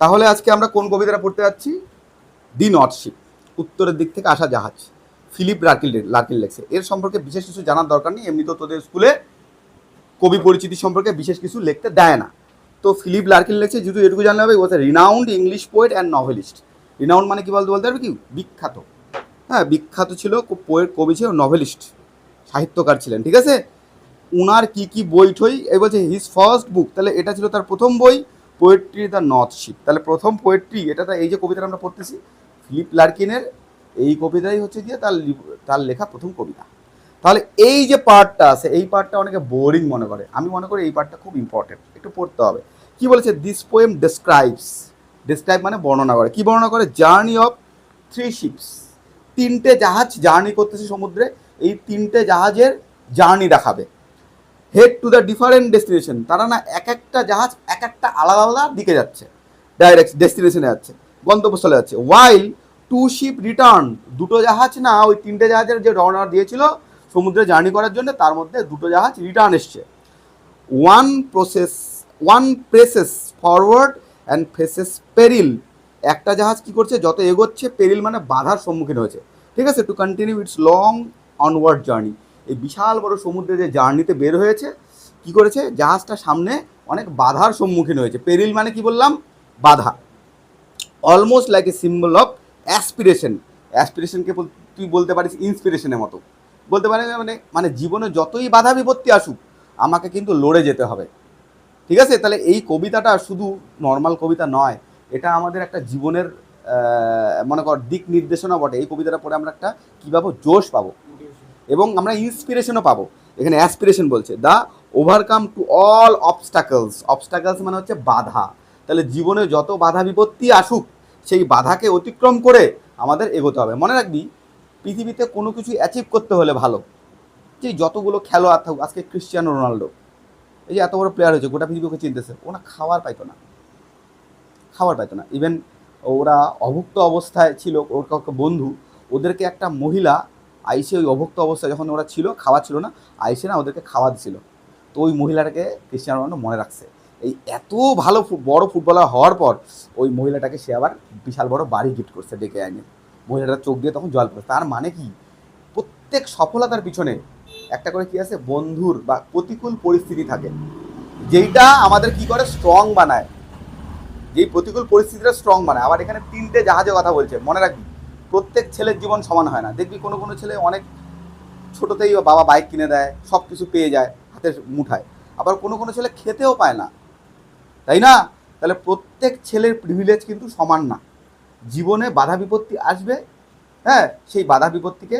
তাহলে আজকে আমরা কোন কবিতাটা পড়তে যাচ্ছি? দি নর্থ শিপ, উত্তরের দিক থেকে আসা জাহাজ, ফিলিপ লার্কিন লেখছে। এর সম্পর্কে বিশেষ কিছু জানার দরকার নেই, এমনি তো তোদের স্কুলে কবি পরিচিতি সম্পর্কে বিশেষ কিছু লিখতে দেয় না। তো ফিলিপ লার্কিন লেখছে, যেহেতু এটুকু জানলে হবে, was a renowned English poet and novelist. Renowned মানে কি বলতে পারবে কি? বিখ্যাত। হ্যাঁ, বিখ্যাত ছিল, পোয়েট, কবি ছিল, নভেলিস্ট, সাহিত্যকার ছিলেন। ঠিক আছে, উনার কি কি বই ঠই এই বলছে হিজ ফার্স্ট বুক, তাহলে এটা ছিল তার প্রথম বই, পোয়েট্রি দ্য নর্থ শিপ। তাহলে প্রথম পোয়েট্রি এটা, এই যে কবিতাটা আমরা পড়তেছি ফিলিপ লার্কিনের, এই কবিতাই হচ্ছে গিয়ে তার লেখা প্রথম কবিতা। তাহলে এই যে পার্টটা আছে, এই পার্টটা অনেকে বোরিং মনে করে, আমি মনে করি এই পার্টটা খুব ইম্পর্টেন্ট, একটু পড়তে হবে। কি বলেছে? দিস পোয়েম ডেসক্রাইব মানে বর্ণনা করে। কি বর্ণনা করে? জার্নি অফ থ্রি শিপস, তিনটে জাহাজ জার্নি করতেছে সমুদ্রে, এই তিনটে জাহাজের জার্নি দেখাবে। Head to the different destination, তারা না এক একটা জাহাজ এক একটা আলাদা আলাদা দিকে যাচ্ছে, ডাইরেক্ট ডেস্টিনেশনে যাচ্ছে, গন্তব্যস্থলে যাচ্ছে। ওয়াইল টু শিপ রিটার্ন, দুটো জাহাজ না, ওই তিনটে জাহাজের যে রওনা দিয়েছিল সমুদ্রে জার্নি করার জন্য, তার মধ্যে দুটো জাহাজ রিটার্ন এসছে। One presses forward and faces peril, একটা জাহাজ কি করছে? যত এগোচ্ছে, পেরিল মানে বাধার সম্মুখীন হয়েছে। ঠিক আছে, to continue it's long onward journey, এই বিশাল বড় সমুদ্রে যে জার্নিতে বের হয়েছে, কি করেছে? জাহাজটা সামনে অনেক বাধার সম্মুখীন হয়েছে। পেরিল মানে কি বললাম? বাধা। Almost like a symbol of aspiration, অ্যাসপিরেশনকে তুই বলতে পারিস ইন্সপিরেশনের মতো, বলতে পারে মানে জীবনে যতই বাধা বিপত্তি আসুক, আমাকে কিন্তু লড়ে যেতে হবে। ঠিক আছে, তাহলে এই কবিতাটা শুধু নর্মাল কবিতা নয়, এটা আমাদের একটা জীবনের মনে কর দিক নির্দেশনা বটে। এই কবিতাটা পড়ে আমরা একটা কী পাবো? জোশ পাবো, এবং আমরা ইন্সপিরেশনও পাবো। এখানে অ্যাসপিরেশন বলছে, the overcome to all obstacles মানে হচ্ছে বাধা। তাহলে জীবনে যত বাধা বিপত্তি আসুক, সেই বাধাকে অতিক্রম করে আমাদের এগোতে হবে। মনে রাখবি, পৃথিবীতে কোনো কিছু অ্যাচিভ করতে হলে ভালো, যে যতগুলো খেলোয়াড় থাকুক, আজকে ক্রিশ্চিয়ানো রোনাল্ডো এই যে এত বড় প্লেয়ার হয়েছে, গোটা পৃথিবীকে চিনতেছে, ওরা খাবার পাইতো না। ইভেন ওরা অভুক্ত অবস্থায় ছিল, ওর কাউকে বন্ধু, ওদেরকে একটা মহিলা আইসে, ওই অভুক্ত অবস্থায় যখন ওরা ছিল, খাওয়া ছিল না, আইসে না ওদেরকে খাওয়া দিছিল। তো ওই মহিলাটাকে ক্রিশ্চিয়ানো রোনাল্ডো মনে রাখছে। এই এত ভালো বড় ফুটবলার হওয়ার পর ওই মহিলাটাকে সে আবার বিশাল বড় বাড়ি গিফট করছে ডেকে আনে। মহিলাটার চোখ দিয়ে তখন জল পড়ে। তার মানে কি? প্রত্যেক সফলতার পিছনে একটা করে কি আছে? বন্ধুর বা প্রতিকূল পরিস্থিতি থাকে, যেইটা আমাদের কি করে? স্ট্রং বানায়, যেই প্রতিকূল পরিস্থিতিটা স্ট্রং বানায়। আবার এখানে তিনটে জাহাজের কথা বলছে, মনে রাখবি প্রত্যেক ছেলের জীবন সমান হয় না। দেখবি কোনো কোনো ছেলে অনেক ছোটোতেই বাবা বাইক কিনে দেয়, সব কিছু পেয়ে যায় হাতের মুঠায়, আবার কোনো কোনো ছেলে খেতেও পায় না, তাই না? তাহলে প্রত্যেক ছেলের প্রিভিলেজ কিন্তু সমান না। জীবনে বাধা বিপত্তি আসবে, হ্যাঁ, সেই বাধা বিপত্তিকে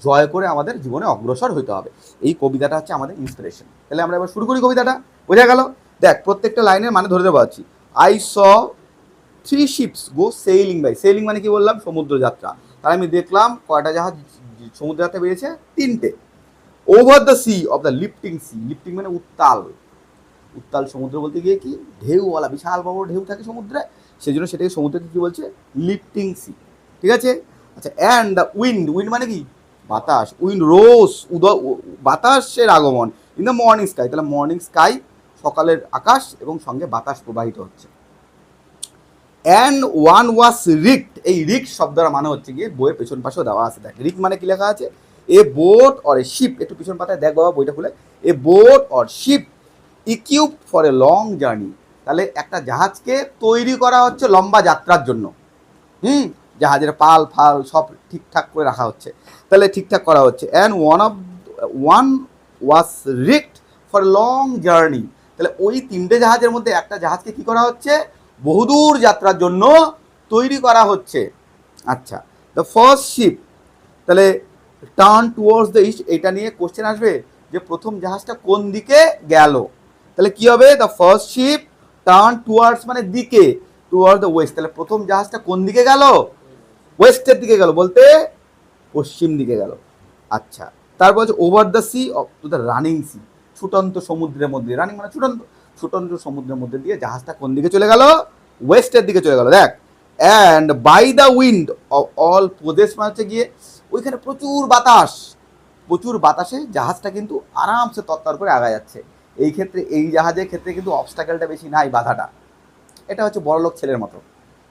জয় করে আমাদের জীবনে অগ্রসর হতে হবে। এই কবিতাটা হচ্ছে আমাদের ইন্সপিরেশন। তাহলে আমরা এবার শুরু করি কবিতাটা। বোঝা গেল? দেখ, প্রত্যেকটা লাইনের মানে ধরে দেওয়া পাচ্ছি। I saw three ships go sailing by, sailing মানে কি বললাম? সমুদ্র যাত্রা। তাহলে আমি দেখলাম কয়টা জাহাজ সমুদ্র যাত্রা বেরিয়েছে? তিনটে। Over the sea of the lifting sea, lifting মানে উত্তাল, উত্তাল সমুদ্র বলতে গিয়ে কি? ঢেউওয়ালা, বিশাল বড় ঢেউ থাকে সমুদ্রে, সেই জন্য সেটাকে সমুদ্রকে কী বলছে? Lifting sea. ঠিক আছে, আচ্ছা। অ্যান্ড দ্য উইন্ড, উইন্ড মানে কি? বাতাস। উইন্ড রোজ, বাতাসের আগমন ইন দ্য মর্নিং স্কাই, তাহলে মর্নিং স্কাই, সকালের আকাশ, এবং সঙ্গে বাতাস প্রবাহিত হচ্ছে। অ্যান্ড ওয়ান ওয়াজ রিক্ট, এই রিক্ট শব্দটা মানে হচ্ছে গিয়ে, বইয়ের পেছন পাশেও দেওয়া আছে, দেখ রিক্ট মানে কি লেখা আছে? A boat or a ship, একটু পিছন পাতায় দেখ বাবা বইটা খুলে, a boat or ship equipped for a long journey, তাহলে একটা জাহাজকে তৈরি করা হচ্ছে লম্বা যাত্রার জন্য। জাহাজের পাল ফাল সব ঠিকঠাক করে রাখা হচ্ছে, তাহলে ঠিকঠাক করা হচ্ছে। And one was rigged for long journey, তাহলে ওই তিনটে জাহাজের মধ্যে একটা জাহাজকে কি করা হচ্ছে? বহুদূর যাত্রার জন্য তৈরি করা হচ্ছে। আচ্ছা, দ্য ফার্স্ট শিপ, তাহলে টার্ন টুয়ার্ডস দ্য ইস্ট, এটা নিয়ে কোশ্চেন আসবে যে প্রথম জাহাজটা কোন দিকে গেল। তাহলে কি হবে? The first ship turn towards মানে দিকে, টুয়ার্ড দ্য ওয়েস্ট, তাহলে প্রথম জাহাজটা কোন দিকে গেল? ওয়েস্টের দিকে গেল, বলতে পশ্চিম দিকে গেল। আচ্ছা, তারপর হচ্ছে over the sea off to the running sea, ছুটন্ত সমুদ্রের মধ্যে, রানিং মানে ছুটন্ত, ছুটন্ত সমুদ্রের মধ্যে দিয়ে জাহাজটা কোন দিকে চলে গেল? ওয়েস্টের দিকে চলে গেল। দেখ, and by the wind of all, প্রদেশ মানে হচ্ছে গিয়ে ওইখানে প্রচুর বাতাস, প্রচুর বাতাসে জাহাজটা কিন্তু আরামসে তত্তর করে আগা যাচ্ছে। এই ক্ষেত্রে, এই জাহাজের ক্ষেত্রে কিন্তু অবস্টাকেলটা বেশি নাই, বাধাটা। এটা হচ্ছে বড়লোক ছেলের মতো,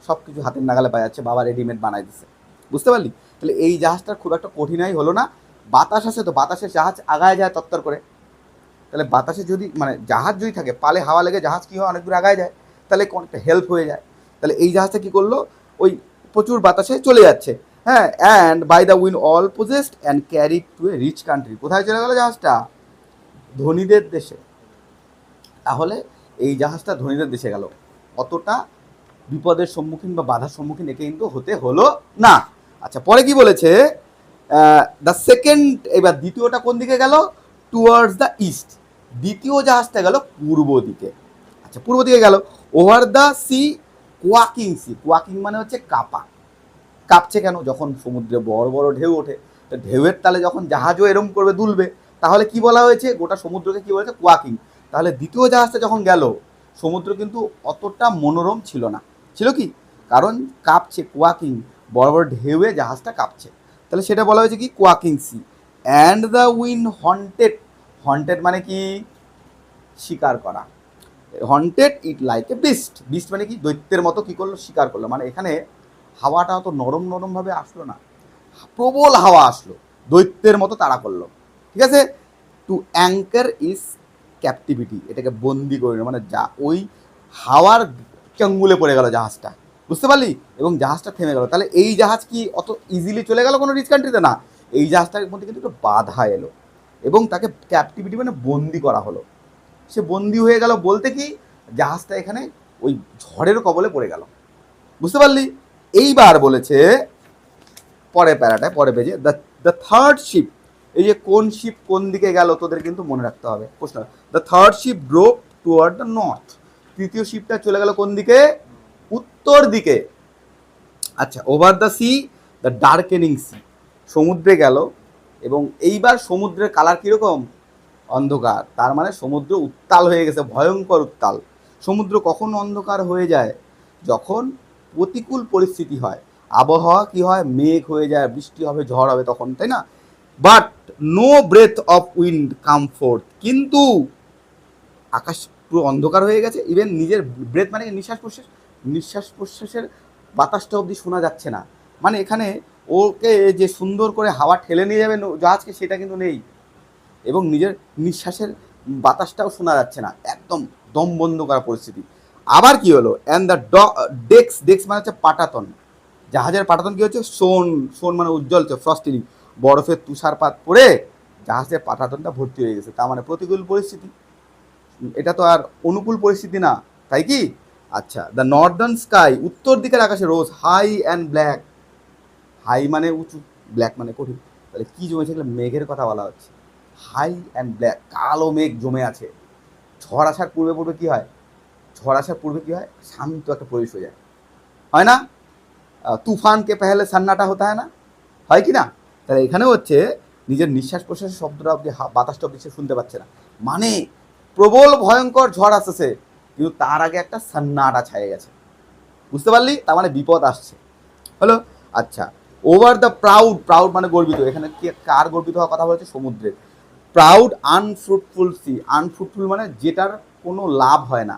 সব কিছু হাতের নাগালে পাওয়া যাচ্ছে, বাবা রেডিমেড বানাই দিচ্ছে, বুঝতে পারলি? তাহলে এই জাহাজটা খুব একটা কঠিনাই হলো না। বাতাস আছে তো, বাতাসের জাহাজ আগায় যায় তত্তর করে। তাহলে বাতাসে যদি মানে জাহাজ যদি থাকে, পালে হাওয়া লেগে জাহাজ কী হয়, অনেক দূর আগায় যায়, তাহলে অনেকটা হেল্প হয়ে যায়। তাহলে এই জাহাজটা কী করলো, ওই প্রচুর বাতাসে চলে যাচ্ছে, হ্যাঁ। And by the wind all possessed and carried to a rich country. কোথায় চলে গেল জাহাজটা? ধনীদের দেশে। তাহলে এই জাহাজটা ধনীদের দেশে গেল, অতটা বিপদের সম্মুখীন বা বাধার সম্মুখীন একে কিন্তু হতে হলো না। আচ্ছা, পরে কি বলেছে, দ্য সেকেন্ড, এবার দ্বিতীয়টা কোন দিকে গেল? Towards the east. দ্বিতীয় জাহাজটা গেল পূর্ব দিকে। আচ্ছা, পূর্ব দিকে গেল। Over the sea quaking sea. Quaking মানে হচ্ছে কাঁপা। কাঁপছে কেন? যখন সমুদ্রে বড় বড় ঢেউ ওঠে, তো ঢেউয়ের তালে যখন জাহাজও এরম করবে, দুলবে, তাহলে কি বলা হয়েছে, গোটা সমুদ্রকে কি বলেছে? কোয়াকিং। তাহলে দ্বিতীয় জাহাজটা যখন গেল, সমুদ্র কিন্তু অতটা মনোরম ছিল না। ছিল কি? কারণ কাঁপছে, কোয়াকিং, বড় বড় ঢেউয়ে জাহাজটা কাঁপছে। তাহলে সেটা বলা হয়েছে কি? Quaking sea. And the wind hunted. Hunted মানে কি? শিকার করা। Hunted it like a beast. Beast মানে কি? দৈত্যের মতো কি করলো? শিকার করলো। মানে এখানে হাওয়াটা অত নরম নরমভাবে আসলো না, প্রবল হাওয়া আসলো, দৈত্যের মতো তাড়া করলো, ঠিক আছে। Two anchor is captivity. এটাকে বন্দি করে, মানে যা ওই হাওয়ার চঙ্গুলে পড়ে গেল জাহাজটা, বুঝতে পারলি? এবং জাহাজটা থেমে গেল। তাহলে এই জাহাজ কি অত ইজিলি চলে গেল কোনো রিচ কান্ট্রিতে? না, এই জাহাজটার মধ্যে কিন্তু একটু বাধা এলো এবং তাকে ক্যাপটিভিটি মানে বন্দি করা হলো। সে বন্দি হয়ে গেল বলতে কি, জাহাজটা এখানে ওই ঝড়ের কবলে পড়ে গেল, বুঝতে পারলি? এইবার বলেছে পরের প্যারাটায়, পরে পেজে, দ্য থার্ড শিপ। এই যে কোন শিপ কোন দিকে গেল তোদের কিন্তু মনে রাখতে হবে প্রশ্ন। The third ship broke toward the north. তৃতীয় শিপটা চলে গেল কোন দিকে? উত্তর দিকে। আচ্ছা, over the sea, the darkening sea. সমুদ্রে গেল এবং এইবার সমুদ্রের কালার কীরকম? অন্ধকার। তার মানে সমুদ্র উত্তাল হয়ে গেছে, ভয়ঙ্কর উত্তাল। সমুদ্র কখন অন্ধকার হয়ে যায়? যখন প্রতিকূল পরিস্থিতি হয়, আবহাওয়া কি হয়? মেঘ হয়ে যায়, বৃষ্টি হবে, ঝড় হবে, তখন, তাই না? But no breath of wind comfort. কিন্তু আকাশ পুরো অন্ধকার হয়ে গেছে, ইভেন নিজের ব্রেথ মানে নিঃশ্বাস প্রশ্বাস, নিঃশ্বাস প্রশ্বাসের বাতাসটা অবধি শোনা যাচ্ছে না। মানে এখানে ওকে যে সুন্দর করে হাওয়া ঠেলে নিয়ে যাবে জাহাজকে, সেটা কিন্তু নেই, এবং নিজের নিঃশ্বাসের বাতাসটাও শোনা যাচ্ছে না, একদম দম বন্ধ করা পরিস্থিতি। আবার কি হলো? অ্যান্ড দ্য ডেক্স, ডেক্স মানে হচ্ছে পাটাতন। জাহাজের পাটাতন কি হচ্ছে? সোন, সোন মানে উজ্জ্বল, ফ্রস্টিং, বরফের তুষারপাত পড়ে জাহাজের পাটাতনটা ভর্তি হয়ে গেছে। তার মানে প্রতিকূল পরিস্থিতি, এটা তো আর অনুকূল পরিস্থিতি না, তাই কি? আচ্ছা, দ্য নর্দার্ন স্কাই, উত্তর দিকের আকাশে রোজ হাই অ্যান্ড ব্ল্যাক। হাই মানে উঁচু, ব্ল্যাক মানে কঠিন। তাহলে কি জমেছে? মেঘের কথা বলা হচ্ছে। হাই অ্যান্ড ব্ল্যাক, কালো মেঘ জমে আছে। ঝড় আসার পূর্বে পূর্বে কী হয়? ঝড় আসার পূর্বে কী হয়? শান্ত একটা পরিবেশ হয়ে যায়, হয় না? তুফানকে পেহলে সান্নাটা হতে হয় না, হয় কি না? তাহলে এখানে হচ্ছে নিজের নিঃশ্বাস প্রশ্বাসের শব্দটা অব্দি, বাতাসটা অব্দি সে শুনতে পাচ্ছে না, মানে প্রবল ভয়ঙ্কর ঝড় আসতেছে, কিন্তু তার আগে একটা সান্নাটা ছায়ে গেছে, বুঝতে পারলি? তার মানে বিপদ আসছে, হলো। আচ্ছা, ওভার দ্য প্রাউড, প্রাউড মানে গর্বিত। এখানে কি কার গর্বিত হওয়ার কথা বলেছে? সমুদ্রের। Proud unfruitful C. আনফ্রুটফুল মানে যেটার কোনো লাভ হয় না।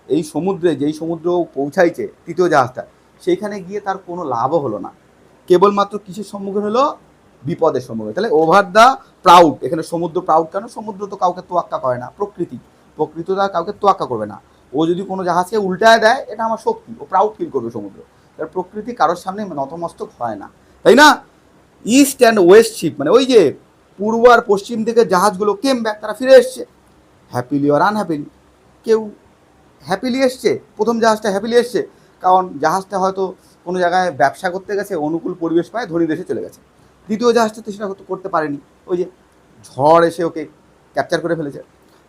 এই সমুদ্রে, যেই সমুদ্র পৌঁছাইছে তৃতীয় জাহাজটা, সেইখানে গিয়ে তার কোনো লাভও হলো না, কেবলমাত্র কিসের সম্মুখীন হলো? বিপদের সম্মুখীন। তাহলে ওভার দ্য প্রাউড, এখানে সমুদ্র প্রাউড কেন? সমুদ্র তো কাউকে তোয়াক্কা করে না, প্রকৃতি, প্রকৃতি তো কাউকে তোয়াক্কা করবে না। ও যদি কোনো জাহাজকে উল্টায় দেয়, এটা আমার শক্তি, ও প্রাউড ফিল করবে সমুদ্র। তার প্রকৃতি কারোর সামনে নতমস্তক হয় না, তাই না? ইস্ট অ্যান্ড ওয়েস্ট শিপ মানে ওই যে পূর্ব আর পশ্চিম থেকে জাহাজগুলো কেম ব্যাক, তারা ফিরে এসছে, হ্যাপিলি আর আনহ্যাপিলি। কেউ হ্যাপিলি এসছে, প্রথম জাহাজটা হ্যাপিলি এসছে, কারণ জাহাজটা হয়তো কোনো জায়গায় ব্যবসা করতে গেছে, অনুকূল পরিবেশ পায়, ধনী দেশে চলে গেছে। দ্বিতীয় জাহাজটা তো সেটা করতে পারেনি, ওই যে ঝড় এসে ওকে ক্যাপচার করে ফেলেছে।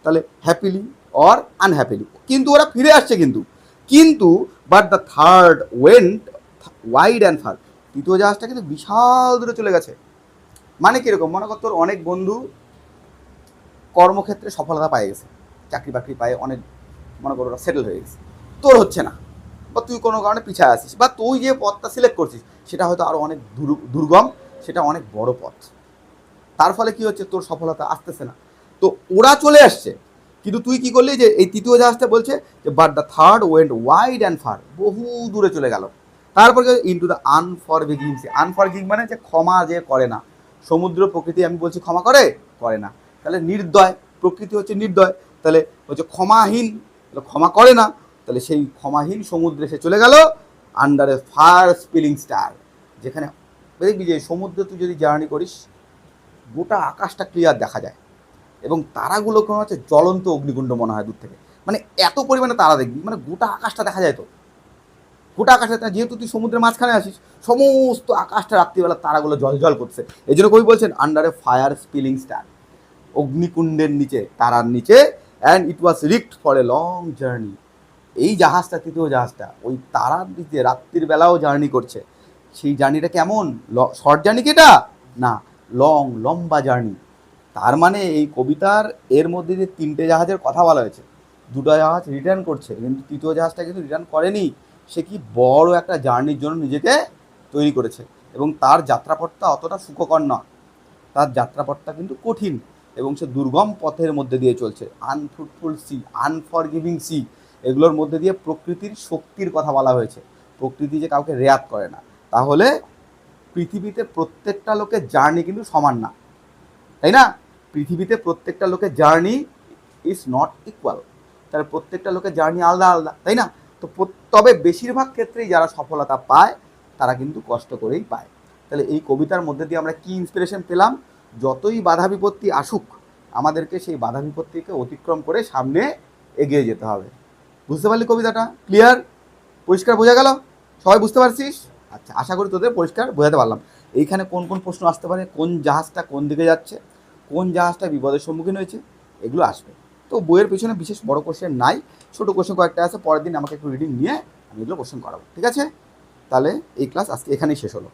তাহলে হ্যাপিলি অর আনহ্যাপিলি, কিন্তু ওরা ফিরে আসছে, কিন্তু but the third went wide and far. তৃতীয় জাহাজটা কিন্তু বিশাল দূরে চলে গেছে। মানে কীরকম? মনে কর তোর অনেক বন্ধু কর্মক্ষেত্রে সফলতা পায়ে গেছে, চাকরি বাকরি পায়ে অনেক, মনে করো ওরা সেটেল হয়ে গেছে, তোর হচ্ছে না, বা তুই কোনো কারণে পিছায় আসিস, বা তুই যে পথটা সিলেক্ট করছিস সেটা হয়তো আরও অনেক দুর্গম, সেটা অনেক বড় পথ। তার ফলে কি হচ্ছে? তোর সফলতা আসতেছে না। তো ওরা চলে আসছে, কিন্তু তুই কি করলি যে এই তৃতীয় জাহাজটা বলছে যে but the third went wide and far, বহু দূরে চলে গেল। তারপর into the unforgiving sea, unforgiving মানে যে ক্ষমা যে করে না। সমুদ্র প্রকৃতি আমি বলছি ক্ষমা করে করে না, তাহলে নির্দয়, প্রকৃতি হচ্ছে নির্দয়, তাহলে হচ্ছে ক্ষমাহীন, ক্ষমা করে না, তাহলে সেই ক্ষমাহীন সমুদ্রে সে চলে গেল under a fire spilling star, যেখানে দেখবি যে সমুদ্রে তুই যদি জার্নি করিস গোটা আকাশটা ক্লিয়ার দেখা যায় এবং তারাগুলো কোনো হচ্ছে জ্বলন্ত অগ্নিকুণ্ড মনে হয় দূর থেকে, মানে এত পরিমাণে তারা দেখবি, মানে গোটা আকাশটা দেখা যায়। তো গোটা আকাশটা, যেহেতু তুই সমুদ্রের মাঝখানে আসিস, সমস্ত আকাশটা রাত্রিবেলা তারাগুলো জল করছে। এই জন্য কবি বলছেন under a fire spilling star, অগ্নিকুণ্ডের নিচে, তারার নিচে, and it was rigged for a long journey. এই জাহাজটা, তৃতীয় জাহাজটা ওই তারার নিচে রাত্রির বেলাও জার্নি করছে। সেই জার্নিটা কেমন, শর্ট জার্নি কি এটা না, লং, লম্বা জার্নি। তার মানে এই কবিতার এর মধ্যে যে তিনটে জাহাজের কথা বলা হয়েছে, দুটো জাহাজ রিটার্ন করছে কিন্তু তৃতীয় জাহাজটা কিন্তু রিটার্ন করেনি। সে কি বড় একটা জার্নির জন্য নিজেকে তৈরি করেছে এবং তার যাত্রাপথটা অতটা সুখকর নয়, তার যাত্রাপথটা কিন্তু কঠিন এবং সে দুর্গম পথের মধ্যে দিয়ে চলছে। আনফ্রুটফুল সি, আনফরগিভিং সি, এগুলোর মধ্যে দিয়ে প্রকৃতির শক্তির কথা বলা হয়েছে। প্রকৃতি যে কাউকে রেয়াত করে না। তাহলে পৃথিবীতে প্রত্যেকটা লোকের জার্নি কিন্তু সমান না, তাই না? পৃথিবীতে প্রত্যেকটা লোকের জার্নি ইজ নট ইকুয়াল, তাহলে প্রত্যেকটা লোকের জার্নি আলাদা আলাদা, তাই না? তো তবে বেশিরভাগ ক্ষেত্রেই যারা সফলতা পায় তারা কিন্তু কষ্ট করেই পায়। তাহলে এই কবিতার মধ্যে দিয়ে আমরা কি ইন্সপিরেশন পেলাম, যতই বাধা বিপত্তি আসুক আমাদেরকে সেই বাধা বিপত্তিকে অতিক্রম করে সামনে এগিয়ে যেতে হবে। বুঝতে পারলি কবিতাটা? ক্লিয়ার, পরিষ্কার বোঝা গেল? সবাই বুঝতে পারছিস? আচ্ছা, আশা করি তোদের পরিষ্কার বোঝাতে পারলাম। এইখানে কোন কোন প্রশ্ন আসতে পারে, কোন জাহাজটা কোন দিকে যাচ্ছে, কোন জাহাজটা বিপদের সম্মুখীন হয়েছে, এগুলো আসবে। তো বইয়ের পিছনে বিশেষ বড় কোশ্চেন নাই, ছোটো কোশ্চেন কয়েকটা আছে, পরের দিন আমাকে একটু রিডিং নিয়ে আমি এগুলো কোশ্চেন করাবো, ঠিক আছে? তাহলে এই ক্লাস আজকে এখানেই শেষ হলো।